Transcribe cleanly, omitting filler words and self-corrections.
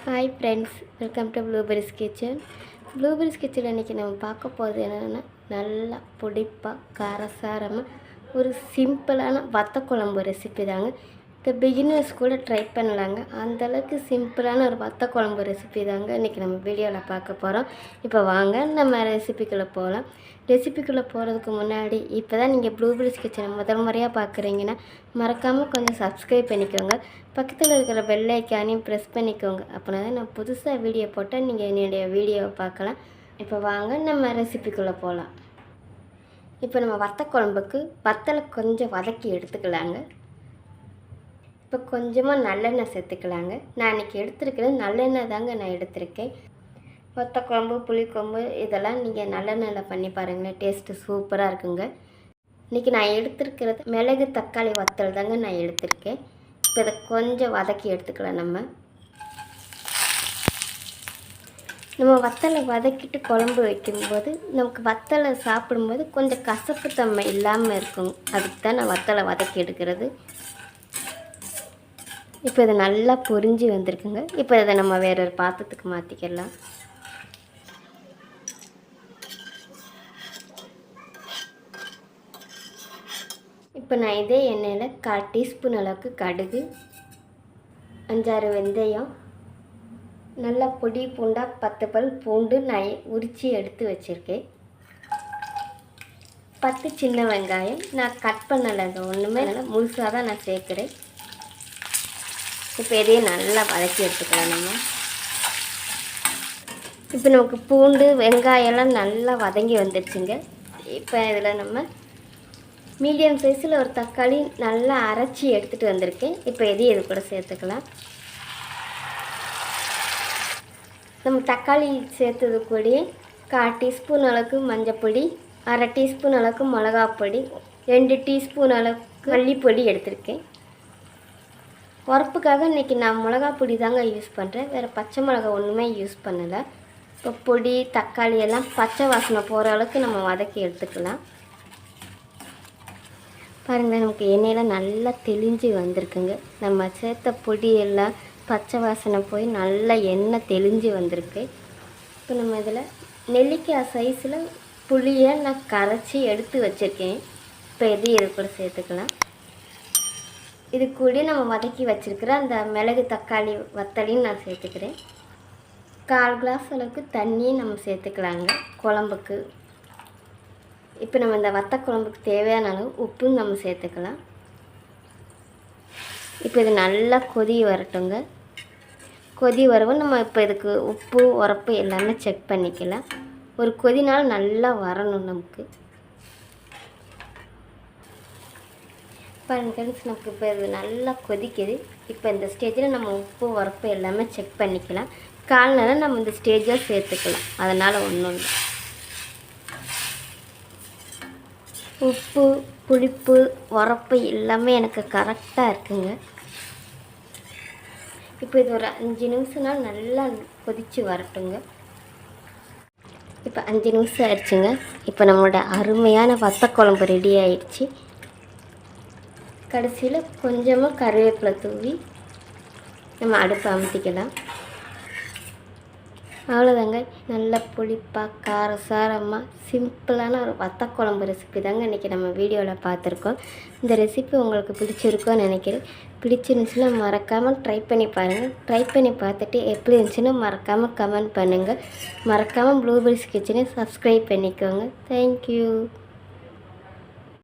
Hi friends, welcome to blueberries kitchen. Blueberries kitchen இன்றைக்கி நம்ம பார்க்க போகிறது என்னென்னா, நல்லா பொடிப்பாக காரசாரமாக ஒரு சிம்பிளான வத்த குழம்பு ரெசிபி தாங்க. இந்த பிகினர்ஸ் கூட ட்ரை பண்ணலாங்க. அந்தளவுக்கு சிம்பிளான ஒரு வத்த குழம்பு ரெசிபி தாங்க இன்றைக்கி நம்ம வீடியோவில் பார்க்க போகிறோம். இப்போ வாங்க நம்ம ரெசிபிக்குள்ளே போகலாம். ரெசிபிக்குள்ளே போகிறதுக்கு முன்னாடி இப்போ தான் நீங்கள் ப்ளூபெரிஸ் கிச்சனை முதல் முறையாக பார்க்குறீங்கன்னா மறக்காமல் கொஞ்சம் சப்ஸ்கிரைப் பண்ணிக்கோங்க. பக்கத்தில் இருக்கிற பெல் ஐக்கானையும் ப்ரெஸ் பண்ணிக்கோங்க. அப்படின்னா தான் நான் புதுசாக வீடியோ போட்டால் நீங்கள் என்னுடைய வீடியோவை பார்க்கலாம். இப்போ வாங்க நம்ம ரெசிபிக்குள்ளே போகலாம். இப்போ நம்ம வத்த குழம்புக்கு வத்தலை கொஞ்சம் வதக்கி எடுத்துக்கலாங்க. இப்போ கொஞ்சமாக நல்லெண்ணெய் சேர்த்துக்கலாங்க. நான் இன்றைக்கி எடுத்துருக்கிறது நல்லெண்ணெய் தாங்க நான் எடுத்திருக்கேன். வத்த குழம்பு, புளிக்குழம்பு இதெல்லாம் நீங்கள் நல்லெண்ணெயில் பண்ணி பாருங்களேன், டேஸ்ட்டு சூப்பராக இருக்குங்க. இன்றைக்கி நான் எடுத்துருக்கிறது மிளகு தக்காளி வத்தல் தாங்க நான் எடுத்திருக்கேன். இப்போ இதை கொஞ்சம் வதக்கி எடுத்துக்கலாம். நம்ம வத்தலை வதக்கிட்டு குழம்பு வைக்கும்போது நமக்கு வத்தலை சாப்பிடும்போது கொஞ்சம் கசப்பு தன்மை இல்லாமல் இருக்கும். அதுக்கு தான் நான் வத்தலை வதக்கி எடுக்கிறது. இப்போ இதை நல்லா பொரிஞ்சு வந்திருக்குங்க. இப்போ இதை நம்ம வேற ஒரு பாத்திரத்துக்கு மாற்றிக்கலாம். இப்போ நான் இதே எண்ணெயில் 1/4 டீஸ்பூன் அளவுக்கு கடுகு, 5-6 வெந்தயம், நல்லா பொடி பூண்டாக 10 பல் பூண்டு நான் உரித்து எடுத்து வச்சுருக்கேன். 10 சின்ன வெங்காயம் நான் கட் பண்ணலைங்க, ஒன்றுமே நல்லா முழுசாக தான் நான் சேர்க்குறேன். இப்போ இதையே நல்லா வதக்கி எடுத்துக்கலாம். இப்போ நமக்கு பூண்டு வெங்காயம்லாம் நல்லா வதங்கி வந்துடுச்சுங்க. இப்போ இதில் நம்ம மீடியம் சைஸில் ஒரு தக்காளி நல்லா அரைச்சி எடுத்துகிட்டு வந்திருக்கேன். இப்போ இதையும் இது கூட சேர்த்துக்கலாம். நம்ம தக்காளி சேர்த்தது கூடயே 1/4 டீஸ்பூன் அளவுக்கு மஞ்சப்பொடி, 1/2 டீஸ்பூன் அளவுக்கு மிளகாப்பொடி, 2 டீஸ்பூன் அளவுக்கு மல்லிப்பொடி எடுத்திருக்கேன். உரப்புக்காக இன்றைக்கி நான் மிளகா பொடி தாங்க யூஸ் பண்ணுறேன். வேறு பச்சை மிளகா ஒன்றுமே யூஸ் பண்ணலை. இப்போ பொடி தக்காளி எல்லாம் பச்சை வாசனை போகிற அளவுக்கு நம்ம வதக்கி எடுத்துக்கலாம். பாருங்கள், நமக்கு எண்ணெயில் நல்லா தெளிஞ்சு வந்திருக்குங்க. நம்ம சேர்த்த பொடி எல்லாம் பச்சை வாசனை போய் நல்லா எண்ணெய் தெளிஞ்சு வந்திருக்கு. இப்போ நம்ம இதில் நெல்லிக்காய் சைஸில் புளியை நான் கரைச்சி எடுத்து வச்சுருக்கேன். இப்போ எதையும் இது கூட சேர்த்துக்கலாம். இது கூட நம்ம வதக்கி வச்சுருக்கிற அந்த மிளகு தக்காளி வத்தலையும் நான் சேர்த்துக்கிறேன். 1/4 கிளாஸ் அளவுக்கு தண்ணியும் நம்ம சேர்த்துக்கலாங்க குழம்புக்கு. இப்போ நம்ம இந்த வத்த குழம்புக்கு தேவையான அளவு உப்பும் நம்ம சேர்த்துக்கலாம். இப்போ இது நல்லா கொதி வரட்டுங்க. கொதி வரவும் நம்ம இப்போ இதுக்கு உப்பு உரப்பு எல்லாமே செக் பண்ணிக்கலாம். ஒரு கொதினால் நல்லா வரணும் நமக்கு. பாருங்க ஃப்ரெண்ட்ஸ், நமக்கு இப்போ இது நல்லா கொதிக்குது. இப்போ இந்த ஸ்டேஜில் நம்ம உப்பு உரப்பு எல்லாமே செக் பண்ணிக்கலாம். கால்னால நம்ம இந்த ஸ்டேஜில் சேர்த்துக்கலாம், அதனால் ஒன்றும் இல்லை. உப்பு புளிப்பு உரப்பு எல்லாமே எனக்கு கரெக்டாக இருக்குங்க. இப்போ இது ஒரு 5 நிமிஷம்னால் நல்லா கொதித்து வரட்டுங்க. இப்போ 5 நிமிஷம் ஆயிடுச்சுங்க. இப்போ நம்மளோட அருமையான வத்த குழம்பு ரெடி ஆயிடுச்சு. கடைசியில் கொஞ்சமாக கருவேப்பிலை தூவி நம்ம அடுப்பை அமுத்திக்கலாம். அவ்வளோதாங்க, நல்ல புளிப்பாக காரசாரமாக சிம்பிளான ஒரு வத்த குழம்பு ரெசிபி தாங்க இன்றைக்கி நம்ம வீடியோவில் பார்த்துருக்கோம். இந்த ரெசிபி உங்களுக்கு பிடிச்சிருக்கோன்னு நினைக்கிறேன். பிடிச்சிருந்துச்சுன்னா மறக்காமல் ட்ரை பண்ணி பாருங்கள். ட்ரை பண்ணி பார்த்துட்டு எப்படி இருந்துச்சுன்னு மறக்காமல் கமெண்ட் பண்ணுங்கள். மறக்காமல் ப்ளூபெரிஸ் கிச்சனை சப்ஸ்கிரைப் பண்ணிக்கோங்க. தேங்க்யூ.